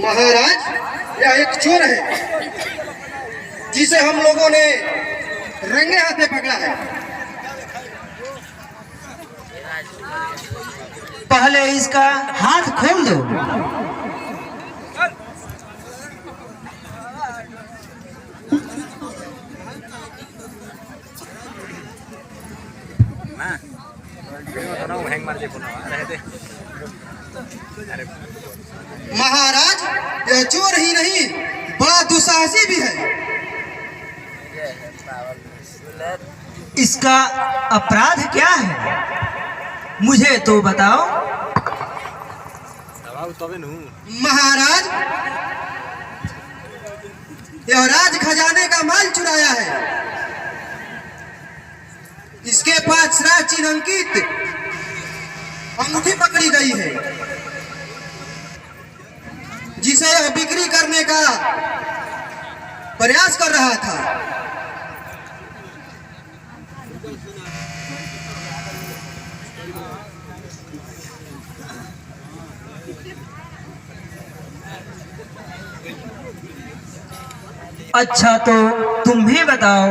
महाराज, यह एक चोर है जिसे हम लोगों ने रंगे हाथे पकड़ा है। पहले इसका हाथ खोल दो। महाराज, यह चोर ही नहीं बड़ा दुस्साहसी भी है। इसका अपराध क्या है, मुझे तो बताओ। महाराज, यह राज खजाने का माल चुराया है। इसके पास राज चिन्ह अंकित अंगूठी पकड़ी गई है जिसे यह बिक्री करने का प्रयास कर रहा था। अच्छा, तो तुम ही बताओ,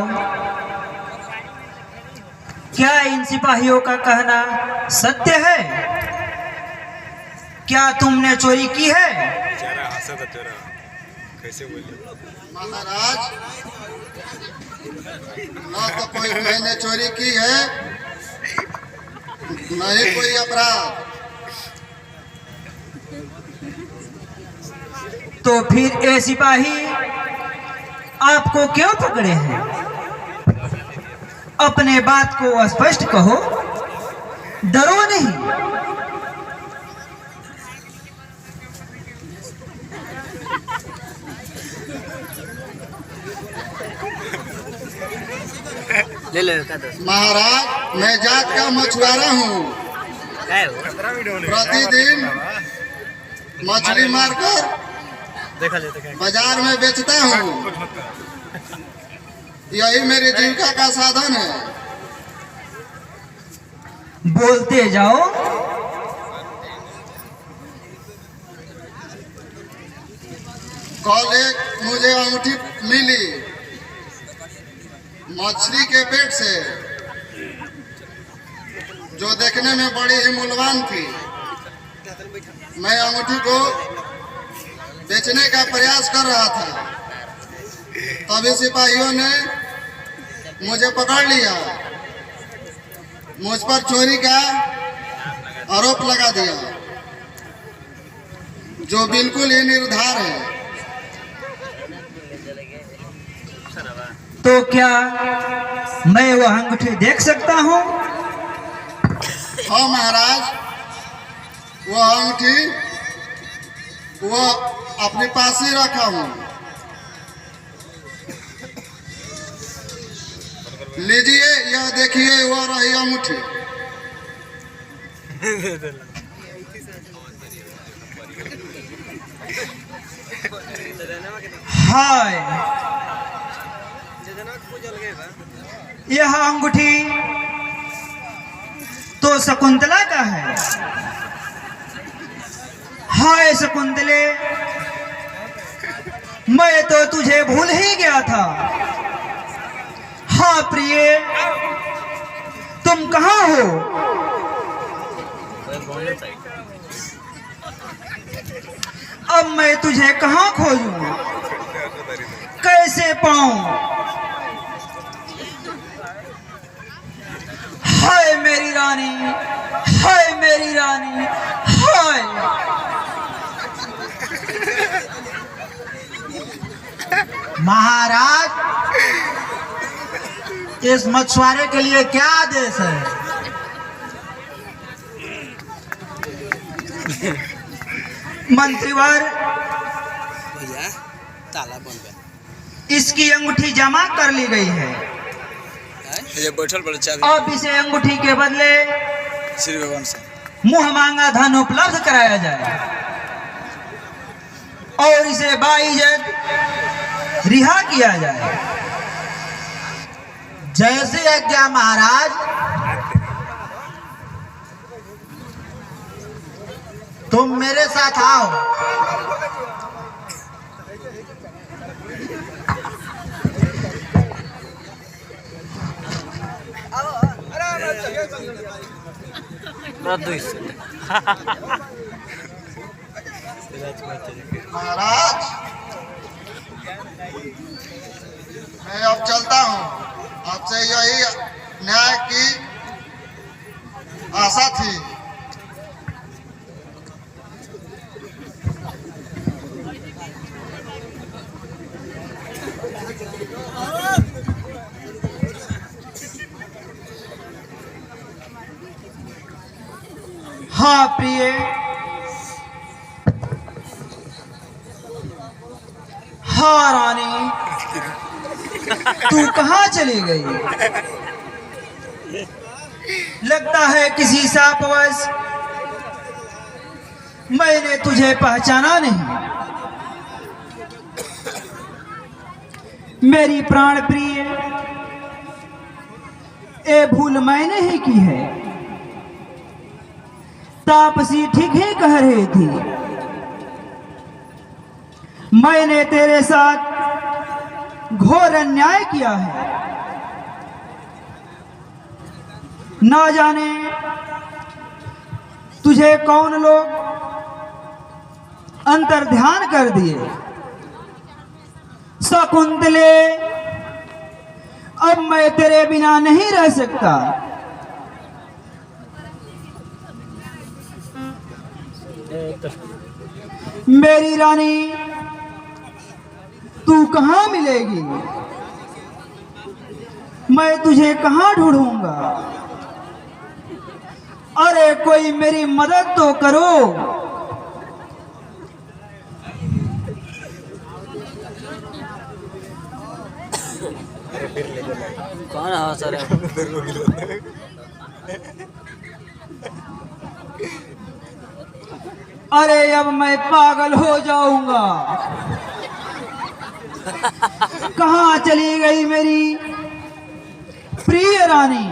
क्या इन सिपाहियों का कहना सत्य है? क्या तुमने चोरी की है? कैसे बोले? महाराज, न तो कोई मैंने चोरी की है, न ही कोई अपराध। तो फिर ये सिपाही आपको क्यों पकड़े हैं? अपने बात को स्पष्ट कहो, डरो नहीं। महाराज, मैं जात का मछुआरा हूँ। प्रतिदिन मछली मारकर बाजार में बेचता हूँ। यही मेरी जीविका का साधन है। बोलते जाओ। कल एक मुझे अंगूठी मिली मछली के पेट से, जो देखने में बड़ी ही मूल्यवान थी। मैं अंगूठी को बेचने का प्रयास कर रहा था, तभी सिपाहियों ने मुझे पकड़ लिया। मुझ पर चोरी का आरोप लगा दिया, जो बिल्कुल ही निर्धार है। तो क्या मैं वह अंगूठी देख सकता हूँ? हाँ महाराज, वह अंगूठी वह अपने पास ही रखा हूँ। लीजिए, यह देखिए, वह रही अंगूठी। हाय, यह अंगूठी तो शकुंतला का है। हाय शकुंतले, मैं तो तुझे भूल ही गया था। हाँ प्रिय, तुम कहाँ हो? अब मैं तुझे कहाँ खोजूं, कैसे पाऊं? हाय मेरी रानी, हाय मेरी रानी, हाय। महाराज, इस मछुआरे के लिए क्या आदेश है? मंत्रीवर, भैया ताला बंद है। इसकी अंगूठी जमा कर ली गई है। ये बैठल बड़े चाबी। अब इसे अंगूठी के बदले श्री भगवान से मुंह मांगा धन उपलब्ध कराया जाए और इसे बाइज्जत रिहा किया जाए। जैसी आज्ञा महाराज। तुम मेरे साथ आओ। महाराज, मैं अब चलता हूँ। आपसे यही न्याय की आशा थी। हाँ प्रिय, हाँ रानी, तू कहाँ चली गई? लगता है किसी शापवश मैंने तुझे पहचाना नहीं। मेरी प्राण प्रिय, ये भूल मैंने ही की है। तापसी ठीक ही कह रही थी, मैंने तेरे साथ घोर अन्याय किया है। ना जाने तुझे कौन लोग अंतर्ध्यान कर दिए। शकुंतले, अब मैं तेरे बिना नहीं रह सकता। मेरी रानी, तू कहाँ मिलेगी? मैं तुझे कहाँ ढूंढूंगा? अरे कोई मेरी मदद तो करो। कौन है सर? अरे अब मैं पागल हो जाऊंगा। कहाँ चली गई मेरी प्रिय रानी?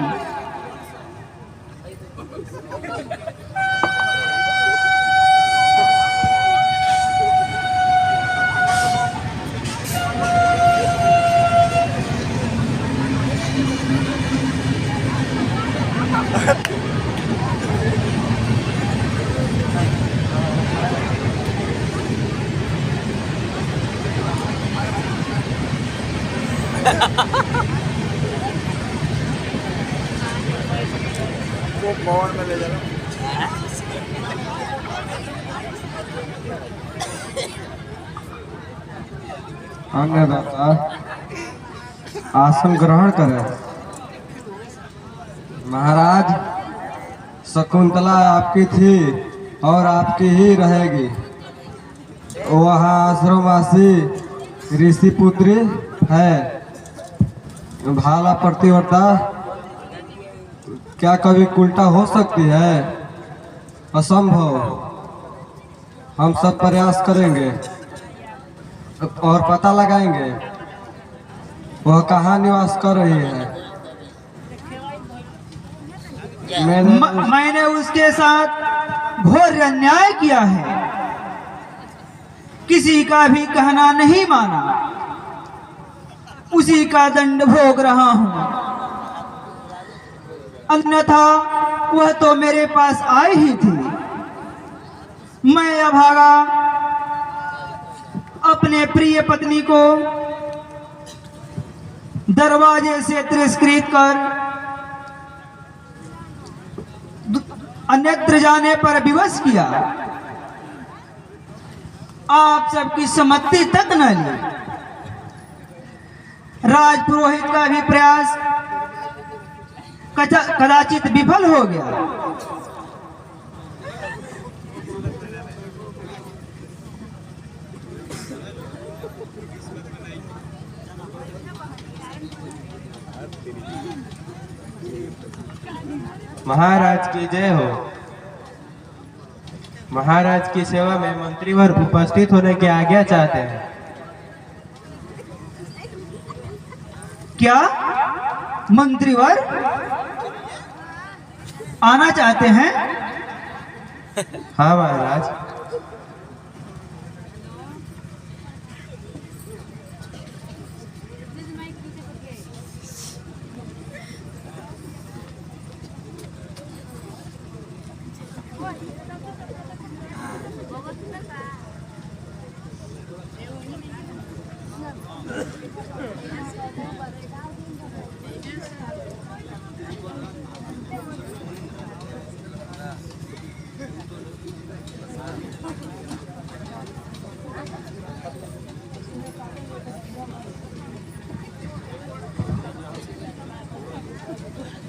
वो पवन में ले जाना। अन्नदाता, आसन ग्रहण करें। महाराज, शकुंतला आपकी थी और आपकी ही रहेगी। वहाँ आश्रमवासी ऋषि पुत्री है। भाला प्रतिवर्ता क्या कभी उल्टा हो सकती है? असंभव। हम सब प्रयास करेंगे और पता लगाएंगे वह कहाँ निवास कर रही है। मैंने उसके साथ घोर अन्याय किया है। किसी का भी कहना नहीं माना। उसी का दंड भोग रहा हूं। अन्यथा वह तो मेरे पास आई ही थी। मैं अभागा अपने प्रिय पत्नी को दरवाजे से तिरस्कृत कर अन्यत्र जाने पर विवश किया। आप सबकी सम्मति तक न ली। राजपुरोहित का भी प्रयास कदाचित विफल हो गया। महाराज की जय हो। महाराज की सेवा में मंत्रीवर उपस्थित होने की आज्ञा चाहते हैं। क्या मंत्रीवर आना चाहते हैं? हाँ महाराज।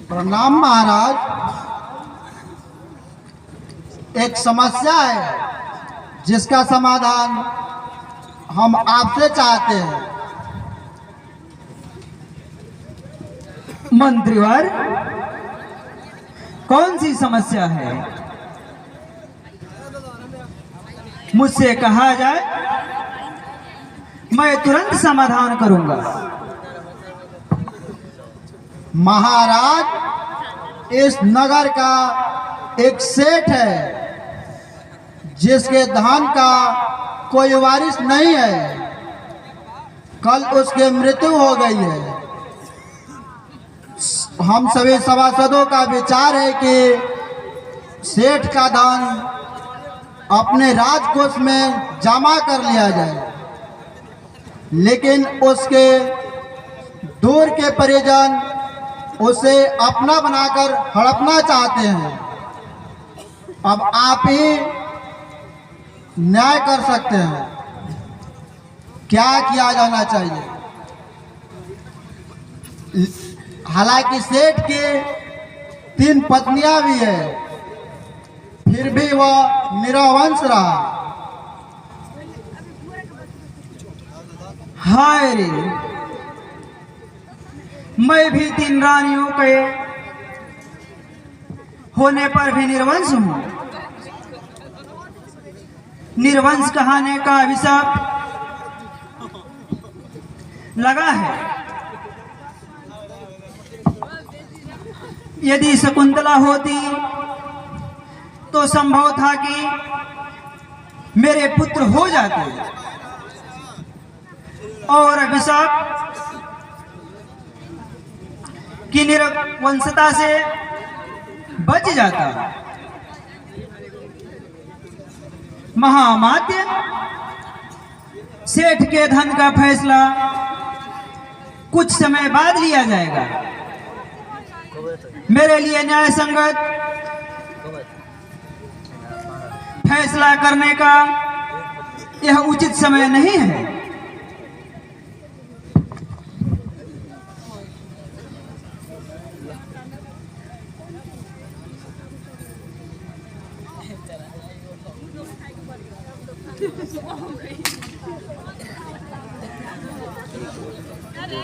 प्रणाम महाराज। एक समस्या है जिसका समाधान हम आपसे चाहते हैं। मंत्रीवर, कौन सी समस्या है? मुझसे कहा जाए, मैं तुरंत समाधान करूंगा। महाराज, इस नगर का एक सेठ है जिसके धन का कोई वारिस नहीं है। कल उसकी मृत्यु हो गई है। हम सभी सभासदों का विचार है कि सेठ का धन अपने राजकोष में जमा कर लिया जाए, लेकिन उसके दूर के परिजन उसे अपना बनाकर हड़पना चाहते हैं। अब आप ही न्याय कर सकते हैं। क्या किया जाना चाहिए? हालांकि सेठ की 3 पत्नियां भी है, फिर भी वह निरवंश रहा। हाय रे, मैं भी 3 रानियों के होने पर भी निर्वंश हूं। निर्वंश कहने का अभिशाप लगा है। यदि शकुंतला होती तो संभव था कि मेरे पुत्र हो जाते और अभिशाप की निर्वंशता से बच जाता। महामात्य, सेठ के धन का फैसला कुछ समय बाद लिया जाएगा। मेरे लिए न्याय संगत फैसला करने का यह उचित समय नहीं है। अरे